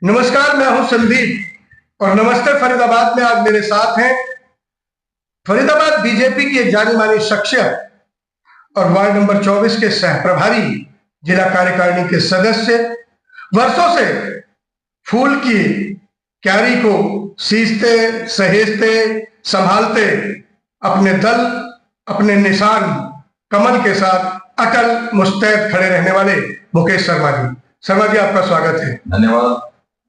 नमस्कार, मैं हूं संदीप और नमस्ते फरीदाबाद में आज मेरे साथ हैं फरीदाबाद बीजेपी की एक जानी मानी शख्सियत और वार्ड नंबर 24 के सह प्रभारी जिला कार्यकारिणी के सदस्य, वर्षों से फूल की क्यारी को सींचते, सहेजते, संभालते, अपने दल, अपने निशान कमल के साथ अटल मुस्तैद खड़े रहने वाले मुकेश शर्मा जी। शर्मा जी, आपका स्वागत है। धन्यवाद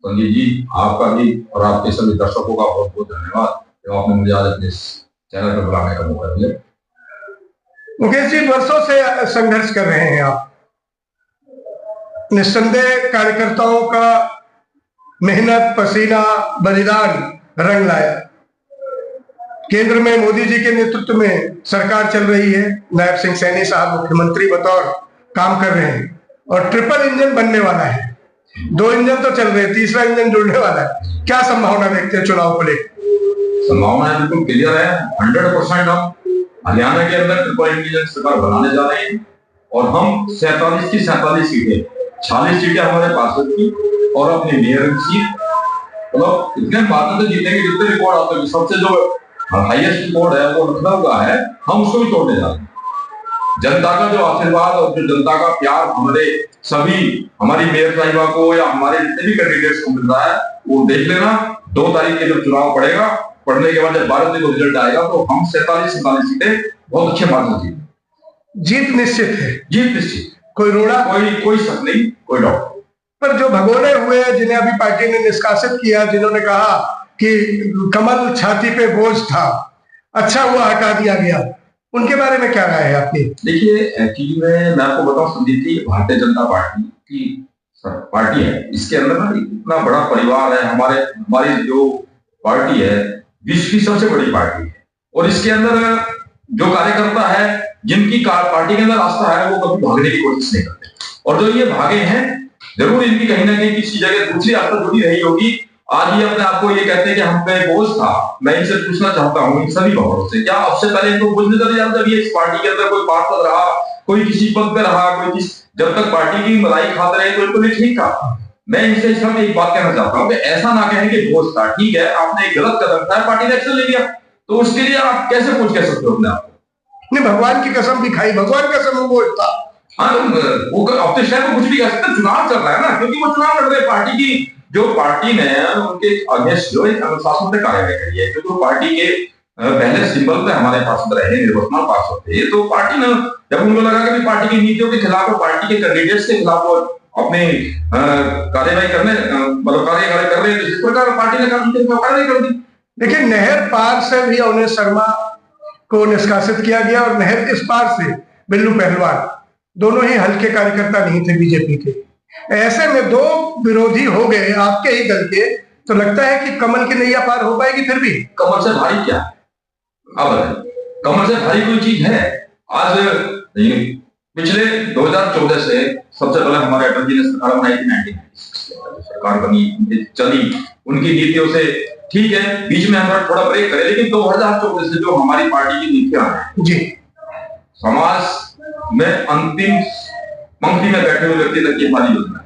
संदीप जी, आपका भी और आपके सभी दर्शकों का बहुत बहुत धन्यवाद जो आपने मुझे आज अपने चैनल पर बुलाने का मौका दिया। मुकेश जी, वर्षों से संघर्ष कर रहे हैं आप। निस्संदेह कार्यकर्ताओं का मेहनत, पसीना, बलिदान रंग लाया। केंद्र में मोदी जी के नेतृत्व में सरकार चल रही है, नायब सिंह सैनी साहब मुख्यमंत्री बतौर काम कर रहे हैं और ट्रिपल इंजन बनने वाला है। 2 इंजन तो चल रहे हैं, तीसरा इंजन जुड़ने वाला है। क्या संभावना देखते हैं चुनाव को लेकर? संभावना बिल्कुल क्लियर है। 100% हम हरियाणा के अंदर ट्रिपल इंजन सरकार बनाने जा रहे हैं और हम 47 की 47 सीटें, 46 सीटें हमारे पार्षद की और अपनी मेयर की सीट, मतलब इतने बातें तो जीतेंगे जितने रिकॉर्ड आते हैं। सबसे जो हाईएस्ट रिकॉर्ड है वो रखना हुआ है, हम उसको भी तोड़ने जा रहे हैं। जनता का जो आशीर्वाद और जो जनता का प्यार हमारी मेयर साहिबा को या हमारे जितने भी कैंडिडेट्स को मिल रहा है, वो देख लेना। 2 तारीख के जब चुनाव पड़ेगा, पढ़ने के बाद जब 12 तारीख को रिजल्ट आएगा तो हम 47 सीटें बहुत अच्छे मार्क्स से जीत निश्चित है। जीत निश्चित, कोई रोड़ा, कोई शक नहीं, कोई डाउट। पर जो भगोड़े हुए, जिन्हें अभी पार्टी ने निष्कासित किया, जिन्होंने कहा कि कमल छाती पे बोझ था, अच्छा हुआ हटा दिया गया, उनके बारे में क्या राय है आपकी? देखिए, एक्चुअली मैं आपको बताऊं संदीप जी, भारतीय जनता पार्टी की पार्टी है, इसके अंदर ना इतना बड़ा परिवार है। हमारी जो पार्टी है विश्व की सबसे बड़ी पार्टी है और इसके अंदर जो कार्यकर्ता है, जिनकी पार्टी के अंदर आस्था है, वो कभी भागने की कोशिश नहीं करते। और जो ये भागे हैं, जरूर इनकी कहीं ना कहीं किसी जगह दूसरी आस्था जुड़ी रही होगी। आज ये अपने आप को ये कहते हैं कि हम पे बोझ था। मैं इनसे पूछना चाहता हूँ इन सभी खबरों से, क्या अब से पहले इनको बोझ नजर आता जब ये इस पार्टी के अंदर कोई पार्षद रहा, कोई किसी पद पे रहा, जब तक पार्टी की मलाई खाते रहे तो इनको नहीं ठीक था। मैं इनसे इस समय एक बात कहना चाहता हूँ कि ऐसा ना कहें कि बोझ था। ठीक है, आपने एक गलत कदम उठाया, पार्टी ने एक्शन ले लिया, तो उसके लिए आप कैसे बोझ कह सकते हो अपने आप को? नहीं, भगवान की कसम भी खाई, भगवान का कसम बोझ था। हाँ, वो अब तो शायद कुछ भी कह सकते, चुनाव चल रहा है ना, क्योंकि वो चुनाव लड़ रहे पार्टी की। जो पार्टी ने उनके अध्यक्ष जो एक अनुशासन से कार्रवाई करी है, क्योंकि पार्टी के पहले सिंबल पे हमारे पार्षद रहे, निर्वर्तमान पार्षद थे, तो पार्टी ने जब उनको लगा कि पार्टी की नीतियों के खिलाफ और पार्टी के कैंडिडेट्स के खिलाफ वो अपने कार्रवाई करने मतलब कार्य कर रहे हैं, तो इस प्रकार पार्टी ने कार्रवाई कर दी। देखिए, नहर पार से भी अवनीश शर्मा को निष्कासित किया गया और नहर इस पार से बिल्लू पहलवान, दोनों ही हल्के कार्यकर्ता नहीं थे बीजेपी के। ऐसे में 2 विरोधी हो गए आपके ही दल के, तो लगता है कि कमल की नैया पार हो पाएगी? फिर भी कमल से भारी क्या है? अब कमल से भारी कोई चीज है? आज पिछले 2014 से सबसे पहले हमारे अटल जी ने सरकार बनाई थी। 1996 सरकार बनी, चली, उनकी नीतियों से ठीक है, बीच में हम थोड़ा ब्रेक करे, लेकिन 2014 से जो हमारी पार्टी की नीतियां हैं जी, समाज में अंतिम पंक्ति में बैठे हुए व्यक्ति तक की हमारी योजना है।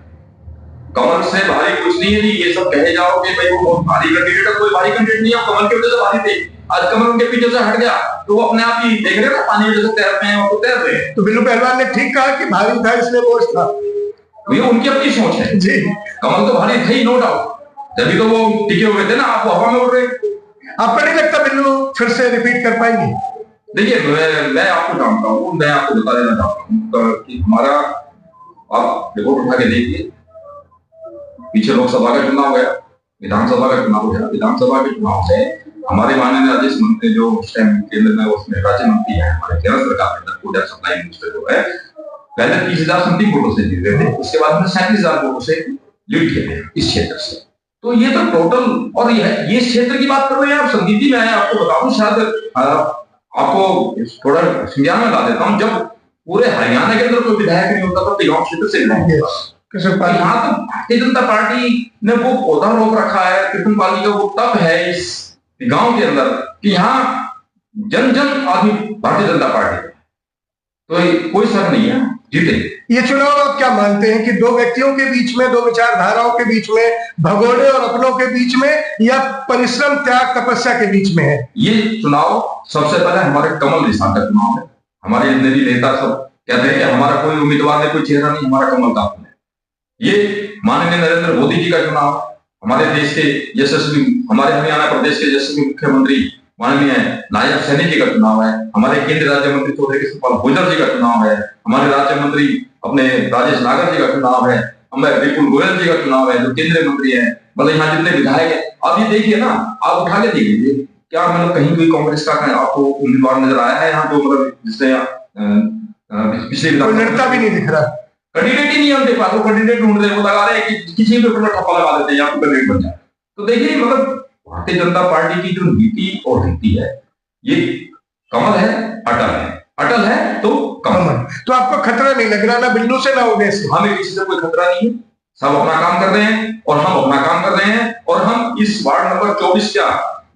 कमल से भारी कुछ नहीं है जी। ये सब कहे जाओ कि भाई वो बहुत भारी कैंडिडेट है, कोई भारी कैंडिडेट नहीं है। कमल की वजह से भारी थे, आज कमल उनके पीछे से हट गया तो वो अपने आप ही देख रहे ना, पानी में जैसे तैरते हैं वो तैर रहे हैं। तो बिल्लू पहलवान ने ठीक कहा कि भारी था इसलिए बोझ था। ये उनकी अपनी सोच है जी। कमल तो भारी थे ही, नो डाउट, तभी तो वो टिके हुए थे ना, आप वो हवा में उड़ रहे। आपको नहीं लगता बिल्लू फिर से रिपीट कर पाएंगे? देखिए, मैं आपको जानता हूँ, मैं आपको बता देना चाहता हूँ कि हमारा, आप रिपोर्ट उठा के देखिए, पीछे लोकसभा का चुनाव गया, विधानसभा का चुनाव गया। विधानसभा के चुनाव से हमारे माननीय राजेश मंत्री जो उस टाइम केंद्र में उसमें राज्य मंत्री है हमारे केंद्र सरकार के अंदर, फूड एंड सप्लाई मिनिस्टर जो है, पहले 30,000 समथिंग वोटों से जीत गए थे, उसके बाद में 37,000 वोटों से लीड किए थे इस क्षेत्र से। तो ये तो टोटल, और ये क्षेत्र की बात कर रहे हैं आप संदीप जी। मैं आपको बता दूं, शायद आपको थोड़ा संज्ञान में ला देता हूँ, जब पूरे हरियाणा के अंदर कोई विधायक नहीं होता था, गांव क्षेत्र से यहाँ तो भारतीय जनता पार्टी ने वो पौधा रोक रखा है, कृष्ण पाली का वो तब है इस गांव के अंदर कि यहाँ जन जन आदमी भारतीय जनता पार्टी, तो कोई शक नहीं है। जीते। ये चुनाव आप क्या मानते हैं कि दो व्यक्तियों के बीच में, दो विचारधाराओं के बीच में, भगोड़े और अपनों के बीच में, या परिश्रम त्याग तपस्या के बीच में है? ये चुनाव सबसे पहले हमारे कमल निशान का चुनाव है। हमारे जितने भी नेता सब कहते हैं कि हमारा कोई उम्मीदवार नहीं, कोई चेहरा नहीं, हमारा कमल का फूल है। ये माननीय नरेंद्र मोदी जी का चुनाव है। हमारे देश के यशस्वी, हमारे हरियाणा प्रदेश के यशस्वी मुख्यमंत्री माननीय नायब सैनी जी का चुनाव है। हमारे केंद्रीय राज्य मंत्री चौधरी कृष्णपाल गुर्जर जी का चुनाव है। हमारे राज्य मंत्री अपने राजेश नागर जी का चुनाव है। हमारे विपुल गोयल जी का चुनाव है, जो केंद्रीय मंत्री है। मतलब यहाँ जितने विधायक है, अब ये देखिए ना, आप उठा के देखिए, क्या मतलब कहीं कोई कांग्रेस का आपको उम्मीदवार नजर आया है यहाँ, जो मतलब जिसने पिछले लड़ता भी नहीं दिख रहा, कैंडिडेट ही नहीं है उनके पास। वो कैंडिडेट ढूंढ रहे हैं, वो लगा रहे हैं कि किसी पे अपना ठप्पा लगा देते हैं, यहाँ कैंडिडेट बन जाए। तो देखिए, मतलब भारतीय जनता पार्टी की जो नीति और नीति है, ये कमल है, अटल है, अटल है तो कमल। तो आपको खतरा नहीं लग रहा ना बिल्लू से ना उड़ने से? हमें किसी से कोई खतरा नहीं है, सब अपना काम कर रहे हैं और हम अपना काम कर रहे हैं। और हम इस वार्ड नंबर 24 का,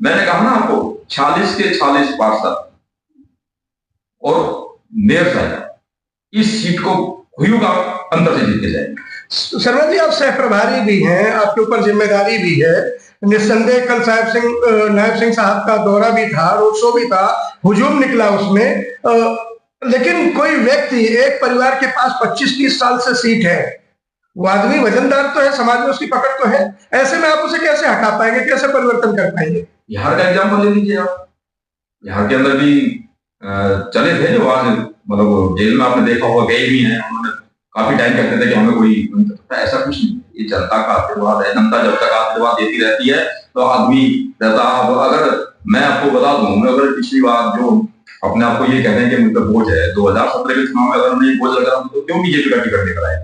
मैंने कहा ना आपको, 46 के 46 पार्षद और मेयर साहब इस सीट को हुई का अंतर से जीते जाएंगे। शर्मा जी, आप सह प्रभारी भी हैं, आपके ऊपर जिम्मेदारी भी है। निस्संदेह कल नायब सिंह साहब का दौरा भी था, रोड शो भी था, हुजूम निकला उसमें, लेकिन कोई व्यक्ति, एक परिवार के पास 25-30 साल से सीट है, वो आदमी वजनदार तो है, समाज में उसकी पकड़ तो है, ऐसे में आप उसे कैसे हटा पाएंगे, कैसे परिवर्तन कर पाएंगे? बिहार का एग्जाम्पल ले लीजिए आप। बिहार के अंदर भी चले थे जो आज मतलब जेल में, आपने देखा होगा, गए भी हैं। उन्होंने काफी टाइम कहते थे कि हमें कोई, ऐसा कुछ नहीं, ये जनता का आशीर्वाद है। जनता जब तक आशीर्वाद देती रहती है तो आदमी रहता। अगर मैं आपको बता दूं, अगर पिछली बार जो अपने आप को ये कहते हैं कि मुझ पर बोझ है, 2017 के चुनाव में अगर उन्हें बोझ लगा तो क्यों बीजेपी का टिकट लेकर आए?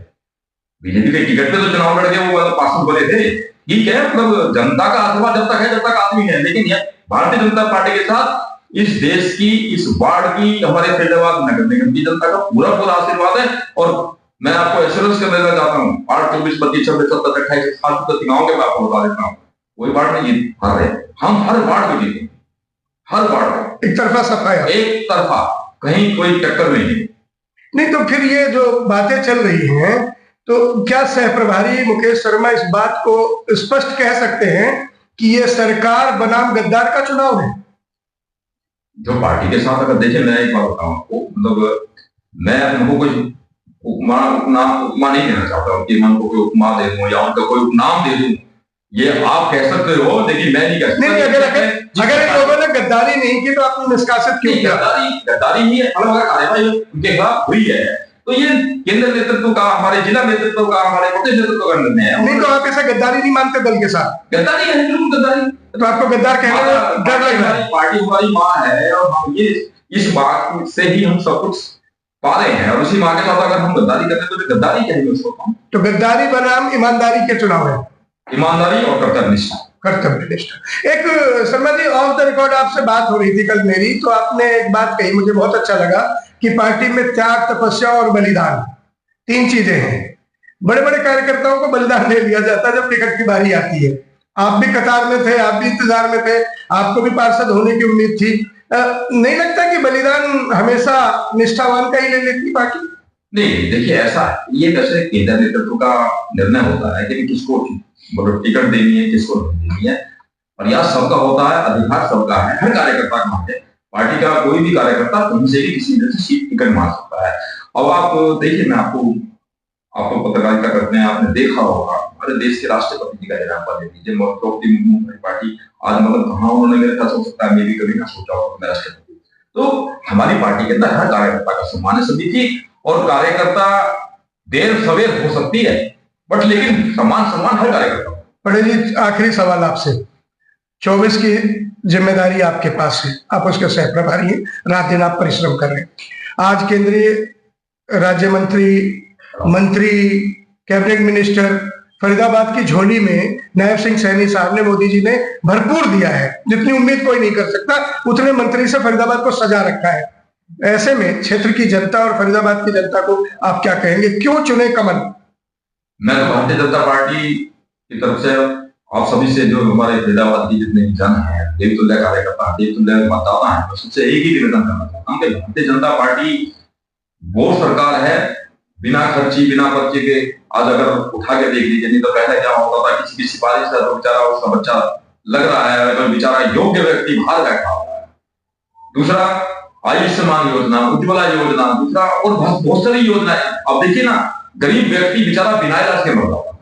बीजेपी के टिकट पे तो चुनाव लड़ के वो पास बने थे, ठीक है। मतलब जनता का आशीर्वाद जब तक है, जब तक आदमी है। लेकिन भारतीय जनता पार्टी के साथ इस देश की, इस वार्ड की, हमारे फरीदाबाद नगर निगम की जनता का पूरा पूरा आशीर्वाद है। और मैं आपको एश्योरेंस कर देना चाहता हूँ, वार्ड 24, 25, 26, 27, 28, 7 चुनाव के बाद आपको बता देता हूँ, कोई वार्ड में जीत हार रहे, हम हर वार्ड में जीते, हर वार्ड एक तरफा सफाया, एक तरफा, कहीं कोई टक्कर नहीं। तो फिर ये जो बातें चल रही हैं, तो क्या सह प्रभारी मुकेश शर्मा इस बात को स्पष्ट कह सकते हैं कि ये सरकार बनाम गद्दार का चुनाव है? जो पार्टी के साथ, अगर देखिए, मैं एक बात बताऊं आपको, मतलब मैं उनको कोई उपमा नहीं देना चाहता हूँ कि मैं उनको कोई उपमा दे दूं या उनका कोई उपनाम दे दूं, ये आप कह सकते हो, लेकिन मैं नहीं कह सकता। नहीं, अगर इन लोगों ने गद्दारी नहीं की तो आपने निष्कासित क्यों किया? गद्दारी ही है, अगर कार्यवाही उनके खिलाफ हुई है तो ये केंद्र नेतृत्व का, हमारे जिला नेतृत्व का, हमारे प्रदेश नेतृत्व का निर्णय है। नहीं तो आप ऐसा गद्दारी नहीं मानते दल के साथ? गद्दारी है, जरूर गद्दारी। तो आपको गद्दार कहने में डर लग रहा है? पार्टी हमारी माँ है और हम ये इस बात से ही हम सब कुछ पा रहे हैं, और उसी माँ के साथ अगर हम गद्दारी करते हैं तो गद्दारी कहेंगे उसको हम। तो गद्दारी बनाम ईमानदारी के चुनाव है, ईमानदारी और कर्तव्य निष्ठा। एक Sharma ji, of the record आपसे बात हो रही थी कल मेरी, तो आपने एक बात कही, मुझे बहुत अच्छा लगा कि पार्टी में त्याग, तपस्या और बलिदान, 3 चीजें हैं। बड़े बड़े कार्यकर्ताओं को बलिदान दे दिया जाता है जब टिकट की बारी आती है। आप भी कतार में थे, आप भी इंतजार में थे, आपको भी पार्षद होने की उम्मीद थी। नहीं लगता कि बलिदान हमेशा निष्ठावान का ही ले लेती पार्टी? नहीं, देखिए, ऐसा ये कैसे केंद्र नेतृत्व का निर्णय होता है कि किसको मतलब टिकट देनी है, किसको नहीं देनी है, और यह सबका होता है, अधिकार सबका है, हर कार्यकर्ता का है। पार्टी का कोई भी कार्यकर्ता कहीं से भी किसी तरह से सीट टिकट मांग सकता है। अब आप देखिए, मैं आपको पत्रकारिता करते हैं, आपने देखा होगा हमारे देश के राष्ट्रपति जी का एग्जाम्पल ले लीजिए। द्रौपदी मुर्मू की पार्टी आज मतलब कहाँ उन्होंने, मेरे ख्याल हो सकता है मैं भी कभी ना सोचा होगा मैं राष्ट्रपति। तो हमारी पार्टी के अंदर हर कार्यकर्ता का सम्मान है, सभी थी, और कार्यकर्ता देर सवेर हो सकती है, बट लेकिन सम्मान हर कार्यकर्ता। पटेल जी, आखिरी सवाल आपसे, 24 की जिम्मेदारी आपके पास है, आप उसके सह प्रभारी हैं, रात दिन आप परिश्रम कर रहे हैं। आज केंद्रीय राज्य मंत्री, कैबिनेट मिनिस्टर फरीदाबाद की झोली में नायब सिंह सैनी साहब ने, मोदी जी ने भरपूर दिया है, जितनी उम्मीद कोई नहीं कर सकता, उतने मंत्री से फरीदाबाद को सजा रखा है। ऐसे में क्षेत्र की जनता और फरीदाबाद की जनता को आप क्या कहेंगे, क्यों चुने कमल? मैं तो भारतीय जनता पार्टी की तरफ से आप सभी से, जो हमारे फरीदाबाद की जितने भी जन है, देवतुल्य कार्यकर्ता, देवतुल्य मतदाता है, मैं सबसे एक ही निवेदन करना चाहता हूँ कि भारतीय जनता पार्टी वो सरकार है बिना खर्ची बिना पर्चे के आज अगर उठा के देख लीजिए, नहीं तो पहले क्या होता था, किसी की सिफारिश है तो बेचारा उसका बच्चा लग रहा है, अगर बेचारा योग्य व्यक्ति बाहर बैठा हुआ है। दूसरा आयुष्मान योजना, उज्ज्वला योजना, दूसरा और बहुत सारी योजनाएं। अब देखिए ना, गरीब व्यक्ति बेचारा बिना इलाज के मरता था,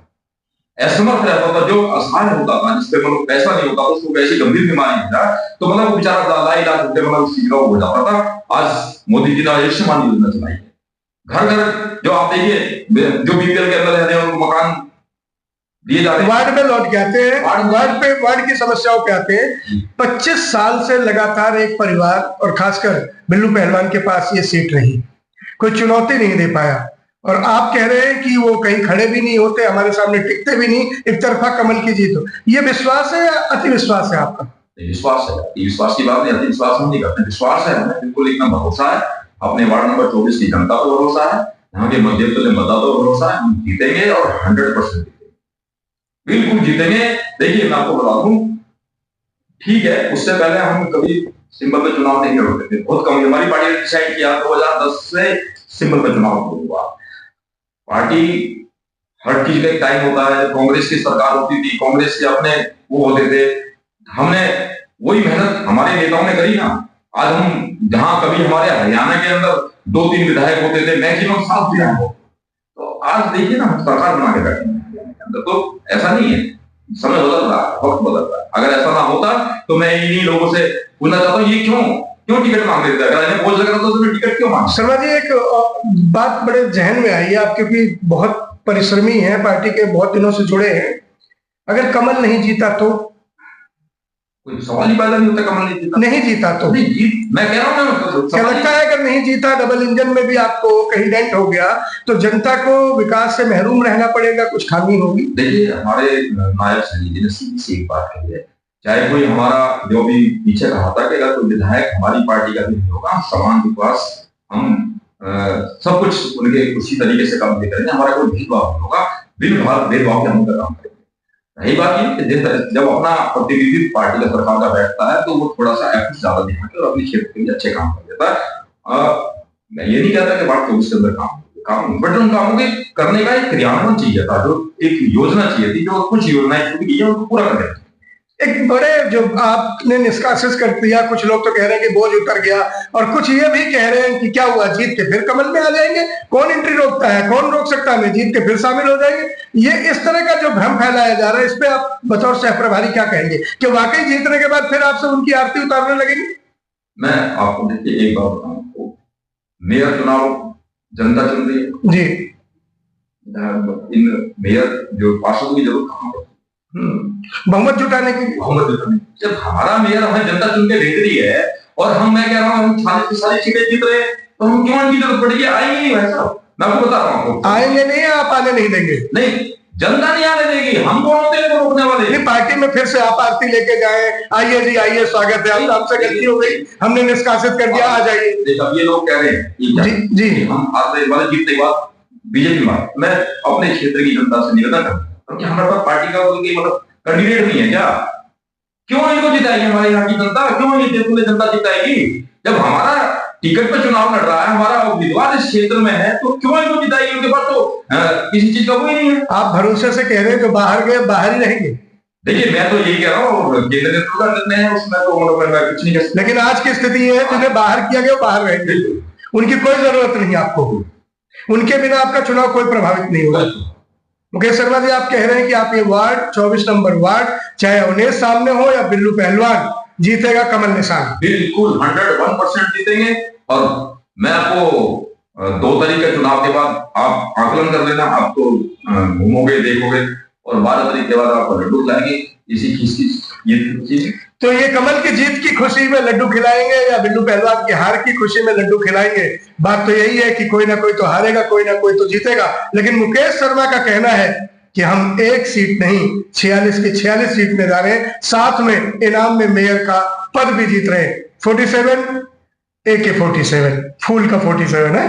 असमर्थ रहता था, जो असहाय होता था, जिसपे मतलब पैसा नहीं होता, उसको ऐसी गंभीर बीमारी था तो मतलब वो बेचारा लाइलाज होते मतलब उसी जगह हो जाता था। आज मोदी जी ने आयुष्मान योजना चलाई है, घर घर जो आप देखिए जो बीपीएल के अंदर रहते हैं उनको मकान दिए जाते हैं। वार्ड में लौट के आते हैं, वार्ड की समस्याओं पे आते हैं। 25 साल से लगातार एक परिवार और खासकर बिल्लू पहलवान के पास ये सीट रही, कोई चुनौती नहीं दे पाया, और आप कह रहे हैं कि वो कहीं खड़े भी नहीं होते, हमारे सामने टिकते भी नहीं, एक तरफा कमल की जीत हो। ये विश्वास है या अति विश्वास है आपका? विश्वास है, विश्वास की बात नहीं, अति विश्वास हम नहीं करते, विश्वास है हमें, बिल्कुल एकदम भरोसा है। अपने वार्ड नंबर 24 की जनता पर भरोसा है, यहाँ के मध्यप्रदेश मतदाताओं पर भरोसा है, हम जीतेंगे और 100% जीतेंगे, बिल्कुल जीतेंगे। देखिए मैं आपको बता दूं, ठीक है, उससे पहले हम कभी सिंबल पे चुनाव नहीं लड़ते थे, बहुत कम। हमारी पार्टी ने डिसाइड किया 2010 से सिंबल पे चुनाव हुआ। पार्टी हर चीज का एक टाइम होता है, कांग्रेस की सरकार होती थी, कांग्रेस के अपने वो होते थे, हमने वही मेहनत हमारे नेताओं ने करी ना। आज हम जहां कभी हमारे हरियाणा के अंदर 2-3 विधायक होते थे, मैक्सिमम 7 विधायक हो, तो आज देखिए ना हम सरकार बना के बैठे हैं। तो ऐसा नहीं है, समय बदल रहा है, वक्त बदल रहा है। अगर ऐसा ना होता तो मैं इन्हीं लोगों से पूछना चाहता हूँ, ये क्यों टिकट मांग रहे थे? अगर इन्हें बोझ लग रहा था तो टिकट क्यों मांग? शर्मा जी, एक बात बड़े जहन में आई है, आप क्योंकि बहुत परिश्रमी हैं, पार्टी के बहुत दिनों से जुड़े हैं, अगर कमल नहीं जीता तो? कोई सवाल ही पैदा नहीं होता, कमल नहीं जीता। नहीं जीता तो नहीं जीत, मैं कह रहा हूँ ना, क्या लगता है अगर नहीं जीता, डबल इंजन में भी आपको कहीं डेंट हो गया तो जनता को विकास से महरूम रहना पड़ेगा, कुछ खामी होगी? देखिए हमारे नायब सैनी जी ने सीधी सी एक बात कही है, चाहे कोई हमारा जो भी पीछे कहा था कि अगर कोई विधायक हमारी पार्टी का भी नहीं होगा, समान विकास हम सब कुछ उनके उसी तरीके से काम करेंगे, हमारा कोई भेदभाव नहीं होगा, भेदभाव के हम काम करेंगे। रही बात ये, जब अपना प्रतिनिधित्व पार्टी का सरकार का बैठता है तो वो थोड़ा सा एफर्ट ज्यादा दिखाकर और अपने क्षेत्र के लिए अच्छे काम कर देता है। मैं ये नहीं कहता कि वार्ड 24 के अंदर काम बट उन कामों के करने का एक क्रियान्वयन चाहिए था, जो एक योजना चाहिए थी, जो कुछ योजनाएं छूट गई है उनको पूरा कर देना। एक बड़े जो आपने निष्कासित कर दिया, कुछ लोग तो कह रहे हैं कि बोझ उतर गया, और कुछ ये भी कह रहे हैं कि क्या हुआ, जीत के फिर कमल में आ जाएंगे, कौन एंट्री रोकता है, कौन रोक सकता है, जीत के फिर शामिल हो जाएंगे। ये इस तरह का जो भ्रम फैलाया जा रहा है, इस पे आप बतौर सह प्रभारी क्या कहेंगे कि वाकई जीतने के बाद फिर आपसे उनकी आरती उतारने लगेगी? मैं आपको देखिए एक बात बताऊं, आपको मेयर चुनाव जनता चुन रही है जी, इन मेयर जो पार्षद की जरूरत कहां पर? बहुमत जुटाने के लिए। बहुमत जुटाने, जब हमारा मेयर हमें जनता चुन के भेज रही है और मैं कह रहा हूँ हम 40 की सारी सीटें जीत रहे हैं, तो हम क्यों इनकी जरूरत पड़ेगी? आएंगे नहीं भाई साहब, मैं आपको बता रहा हूँ, आएंगे नहीं, आप आने नहीं देंगे? नहीं, जनता नहीं आने देगी, हम कौन होते हैं रोकने वाले? पार्टी में फिर से आप आरती लेके जाए, आइए जी आइए, स्वागत है, हमसे गलती हो गई, हमने निष्कासित कर दिया, आ जाइए। ये लोग कह रहे हैं जी हम आते वाले जीतने के बाद बीजेपी में, मैं अपने क्षेत्र की जनता से निवेदन करता हूँ क्योंकि हमारे पास पार्टी का मतलब कैंडिडेट नहीं है क्या? क्यों इनको जिताएगी हमारे यहाँ की जनता? क्यों ये जयपुर जनता जिताएगी? जब हमारा टिकट पे चुनाव लड़ रहा है, हमारा उम्मीदवार इस क्षेत्र में है, तो क्यों इनको जिताएगी? उनके पास तो किसी चीज का वो ही नहीं है। आप भरोसे से कह रहे हैं जो बाहर गए बाहर ही रहेंगे? देखिए मैं तो यही कह रहा हूँ, केंद्र नेतृत्व का निर्णय है, उसमें तो मैं कुछ नहीं कर सकता। लेकिन आज की स्थिति है, जिन्हें बाहर किया गया बाहर रहेंगे, उनकी कोई जरूरत नहीं आपको, उनके बिना आपका चुनाव कोई प्रभावित नहीं होगा। मुकेश शर्मा जी, आप कह रहे हैं कि आप ये वार्ड 24 नंबर वार्ड, चाहे अवनेश सामने हो या बिल्लू पहलवान, जीतेगा कमल निशान? बिल्कुल 101% जीतेंगे। और मैं आपको 2 तारीख के चुनाव के बाद आप आकलन कर लेना, आप तो घूमोगे देखोगे, और 12 तारीख के बाद आपको लड्डू खिलाएंगे, इसी चीज। तो ये कमल की जीत की खुशी में लड्डू खिलाएंगे या बिल्लू पहलवान की हार की खुशी में लड्डू खिलाएंगे? बात तो यही है कि कोई ना कोई तो हारेगा, कोई ना कोई तो जीतेगा। लेकिन मुकेश शर्मा का कहना है कि हम एक सीट नहीं 46 की 46 सीट में जा रहे हैं, साथ में इनाम में मेयर का पद भी जीत रहे हैं। 47 AK-47 फूल का 47 है।